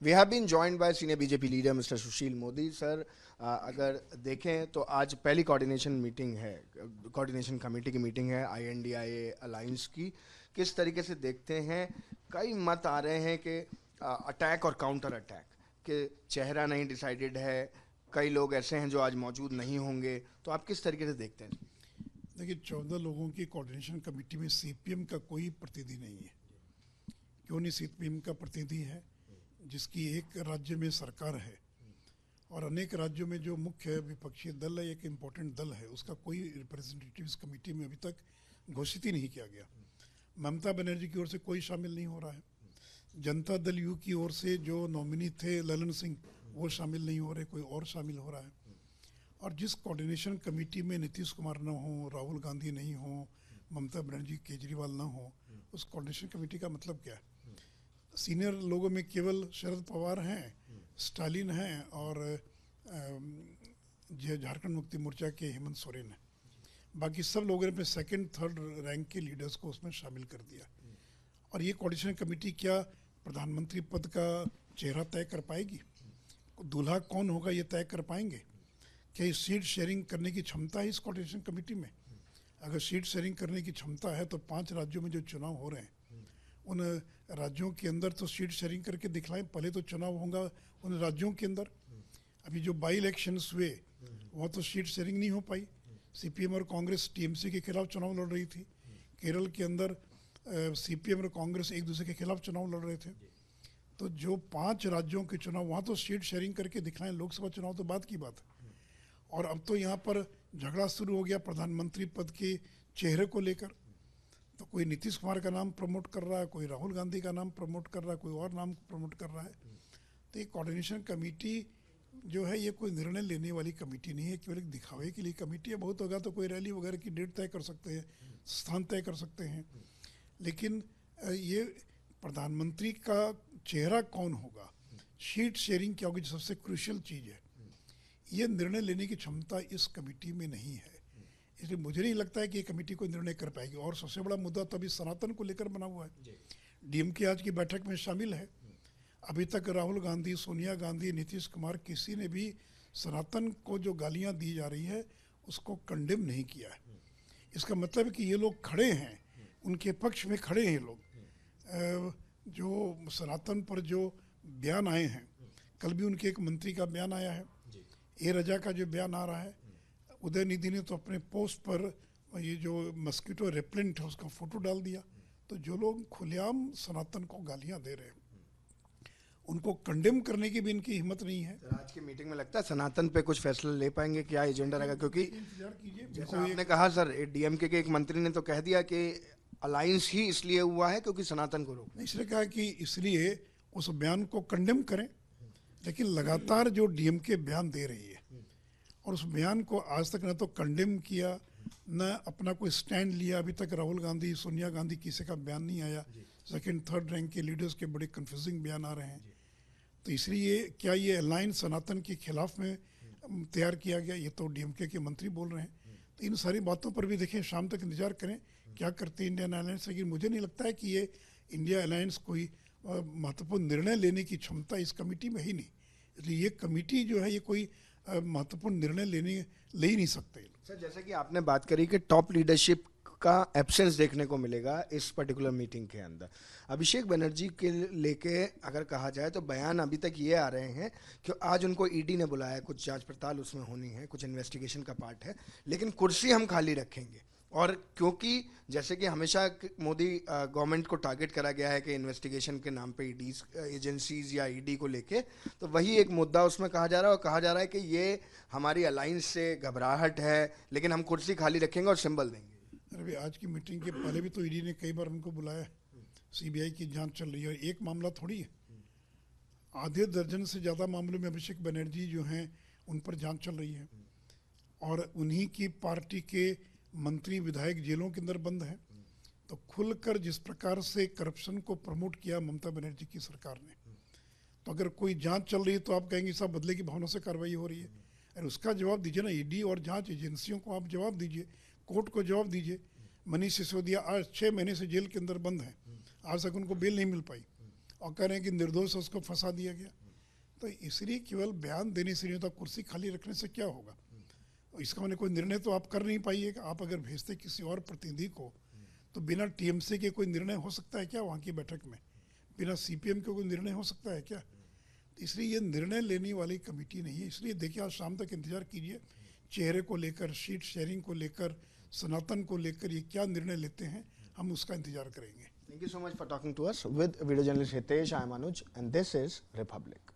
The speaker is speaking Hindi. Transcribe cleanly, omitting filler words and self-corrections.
We have been joined by senior BJP leader Mr. Sushil Modi. Sir अगर देखें तो आज पहली कोऑर्डिनेशन मीटिंग है, कोऑर्डिनेशन कमेटी की मीटिंग है INDIA अलायंस की। किस तरीके से देखते हैं? कई मत आ रहे हैं कि अटैक और काउंटर अटैक कि चेहरा नहीं डिसाइडेड है, कई लोग ऐसे हैं जो आज मौजूद नहीं होंगे, तो आप किस तरीके से देखते हैं? देखिए, 14 लोगों की कोऑर्डिनेशन कमेटी में CPM का कोई प्रतिनिधि नहीं है। क्यों नहीं CPM का प्रतिनिधि है? जिसकी एक राज्य में सरकार है और अनेक राज्यों में जो मुख्य विपक्षी दल है, एक इम्पोर्टेंट दल है, उसका कोई रिप्रेजेंटेटिव इस कमेटी में अभी तक घोषित ही नहीं किया गया। ममता बनर्जी की ओर से कोई शामिल नहीं हो रहा है। जनता दल यू की ओर से जो नॉमिनी थे ललन सिंह, वो शामिल नहीं हो रहे, कोई और शामिल हो रहा है। और जिस कोऑर्डिनेशन कमेटी में नीतीश कुमार ना हो, राहुल गांधी नहीं हो, ममता बनर्जी, केजरीवाल ना हो, उस कोऑर्डिनेशन कमेटी का मतलब क्या है? सीनियर लोगों में केवल शरद पवार हैं, स्टालिन हैं और झारखंड मुक्ति मोर्चा के हेमंत सोरेन हैं। बाकी सब लोगों ने अपने सेकंड थर्ड रैंक के लीडर्स को उसमें शामिल कर दिया। और ये कोऑर्डिनेशन कमेटी क्या प्रधानमंत्री पद का चेहरा तय कर पाएगी? दूल्हा कौन होगा ये तय कर पाएंगे? क्या इस सीट शेयरिंग करने की क्षमता है इस कोऑर्डिनेशन कमेटी में? अगर सीट शेयरिंग करने की क्षमता है तो 5 राज्यों में जो चुनाव हो रहे हैं उन राज्यों के अंदर तो सीट शेयरिंग करके दिखलाएं। पहले तो चुनाव होगा उन राज्यों के अंदर। अभी जो बाई इलेक्शंस हुए वहाँ तो सीट शेयरिंग नहीं हो पाई। CPM और कांग्रेस TMC के खिलाफ चुनाव लड़ रही थी। केरल के अंदर CPM और कांग्रेस एक दूसरे के खिलाफ चुनाव लड़ रहे थे। तो जो 5 राज्यों के चुनाव वहाँ तो सीट शेयरिंग करके दिखलाएं। लोकसभा चुनाव तो बात की बात है। और अब तो यहाँ पर झगड़ा शुरू हो गया प्रधानमंत्री पद के चेहरे को लेकर। तो कोई नीतीश कुमार का नाम प्रमोट कर रहा है, कोई राहुल गांधी का नाम प्रमोट कर रहा है, कोई और नाम प्रमोट कर रहा है। तो ये कोऑर्डिनेशन कमेटी जो है ये कोई निर्णय लेने वाली कमेटी नहीं है, केवल एक दिखावे के लिए कमेटी है। बहुत होगा तो कोई रैली वगैरह की डेट तय कर सकते हैं, स्थान तय कर सकते हैं, लेकिन ये प्रधानमंत्री का चेहरा कौन होगा, सीट शेयरिंग क्या होगी, जो सबसे क्रूशियल चीज़ है, ये निर्णय लेने की क्षमता इस कमेटी में नहीं है। इसलिए मुझे नहीं लगता है कि ये कमेटी कोई निर्णय कर पाएगी। और सबसे बड़ा मुद्दा तो अभी सनातन को लेकर बना हुआ है। DMK आज की बैठक में शामिल है। अभी तक राहुल गांधी, सोनिया गांधी, नीतीश कुमार किसी ने भी सनातन को जो गालियां दी जा रही है उसको कंडेम नहीं किया है। इसका मतलब है कि ये लोग खड़े हैं, उनके पक्ष में खड़े हैं ये लोग। जो सनातन पर जो बयान आए हैं, कल भी उनके एक मंत्री का बयान आया है, ए रजा का जो बयान आ रहा है, उदयनिधि ने तो अपने पोस्ट पर ये जो मस्कीटो रेपेलेंट है उसका फोटो डाल दिया। तो जो लोग खुलेआम सनातन को गालियां दे रहे हैं उनको कंडेम करने की भी इनकी हिम्मत नहीं है। आज की मीटिंग में लगता है सनातन पे कुछ फैसला ले पाएंगे? क्या एजेंडा रहेगा? क्योंकि इंतजार कीजिए। जैसा आपने कहा सर, DMK के एक मंत्री ने तो कह दिया कि अलायंस ही इसलिए हुआ है क्योंकि सनातन को रोक। इसलिए कहा कि इसलिए उस बयान को कंडेम करें, लेकिन लगातार जो DMK बयान दे रही है और उस बयान को आज तक न तो कंडेम किया, न अपना कोई स्टैंड लिया। अभी तक राहुल गांधी, सोनिया गांधी, किसी का बयान नहीं आया। सेकंड थर्ड रैंक के लीडर्स के बड़े कंफ्यूजिंग बयान आ रहे हैं। तो इसलिए क्या ये अलायंस सनातन के खिलाफ में तैयार किया गया, ये तो DMK के मंत्री बोल रहे हैं। तो इन सारी बातों पर भी देखें, शाम तक इंतजार करें क्या करती है इंडियन अलायंस। लेकिन मुझे नहीं लगता है कि ये इंडिया अलायंस कोई महत्वपूर्ण निर्णय लेने की क्षमता इस कमेटी में ही नहीं। इसलिए ये कमेटी जो है ये कोई महत्वपूर्ण निर्णय ले ही नहीं सकते। सर, जैसे कि आपने बात करी कि टॉप लीडरशिप का एब्सेंस देखने को मिलेगा इस पर्टिकुलर मीटिंग के अंदर। अभिषेक बनर्जी के लेके अगर कहा जाए तो बयान अभी तक ये आ रहे हैं कि आज उनको ED ने बुलाया, कुछ जांच पड़ताल उसमें होनी है, कुछ इन्वेस्टिगेशन का पार्ट है, लेकिन कुर्सी हम खाली रखेंगे। और क्योंकि जैसे कि हमेशा मोदी गवर्नमेंट को टारगेट करा गया है कि इन्वेस्टिगेशन के नाम पे ED एजेंसीज या ED को लेके, तो वही एक मुद्दा उसमें कहा जा रहा है। और कहा जा रहा है कि ये हमारी अलायंस से घबराहट है, लेकिन हम कुर्सी खाली रखेंगे और सिंबल देंगे। अरे आज की मीटिंग के पहले भी तो ED ने कई बार उनको बुलाया। CBI की जांच चल रही है, एक मामला थोड़ी है। आधे दर्जन से ज़्यादा मामलों में अभिषेक बनर्जी जो हैं उन पर जांच चल रही है और उन्हीं की पार्टी के मंत्री विधायक जेलों के अंदर बंद हैं। तो खुलकर जिस प्रकार से करप्शन को प्रमोट किया ममता बनर्जी की सरकार ने, तो अगर कोई जांच चल रही है तो आप कहेंगे सब बदले की भावना से कार्रवाई हो रही है। अरे उसका जवाब दीजिए ना, ED और जांच एजेंसियों को आप जवाब दीजिए, कोर्ट को जवाब दीजिए। मनीष सिसोदिया आज 6 महीने से जेल के अंदर बंद हैं, आज तक उनको बेल नहीं मिल पाई और कह रहे हैं कि निर्दोष है, उसको फंसा दिया गया। तो इसलिए केवल बयान देने से नहीं होता, कुर्सी खाली रखने से क्या होगा? इसका मैंने कोई निर्णय तो आप कर नहीं पाइएगा। आप अगर भेजते किसी और प्रतिनिधि को तो बिना टीएमसी के कोई निर्णय हो सकता है क्या वहाँ की बैठक में? बिना सीपीएम के कोई निर्णय हो सकता है क्या? तो इसलिए ये निर्णय लेने वाली कमेटी नहीं है। इसलिए देखिए, आज शाम तक इंतजार कीजिए, चेहरे को लेकर, सीट शेयरिंग को लेकर, सनातन को लेकर ये क्या निर्णय लेते हैं, हम उसका इंतजार करेंगे। Thank you so much for talking to us. With video journalist Hitesh, I am Anuj, and this is Republic.